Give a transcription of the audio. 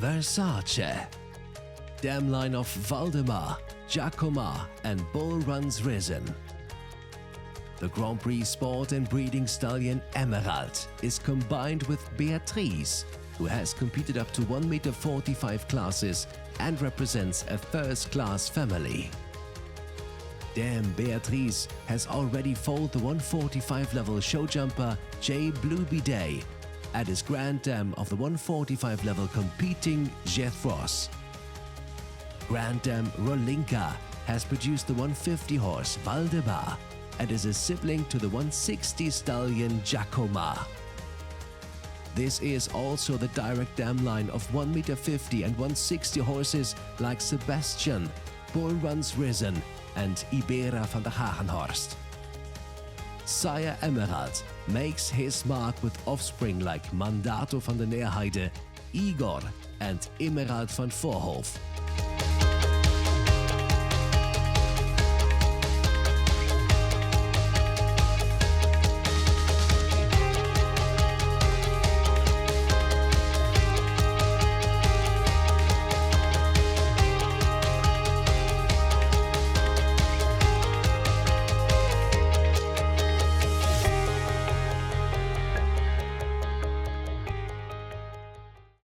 Versace. Dam line of Valdemar, Giacomo and Bull Runs Risen. The Grand Prix sport and breeding stallion Emerald is combined with Beatrice, who has competed up to 1.45 m classes and represents a first-class family. Dam Beatrice has already foaled the 145 level show jumper J. Blueby Day and is Grand Dam of the 145 level competing Jethros. Grand Dam Rolinka has produced the 150 horse Valdemar and is a sibling to the 160 stallion Giacomo. This is also the direct dam line of 1.50 m and 160 horses like Sebastian, Bull Runs Risen and Ibera van der Hagenhorst. Sire Emerald makes his mark with offspring like Mandato van der Neerheide, Igor and Emerald van Voorhof.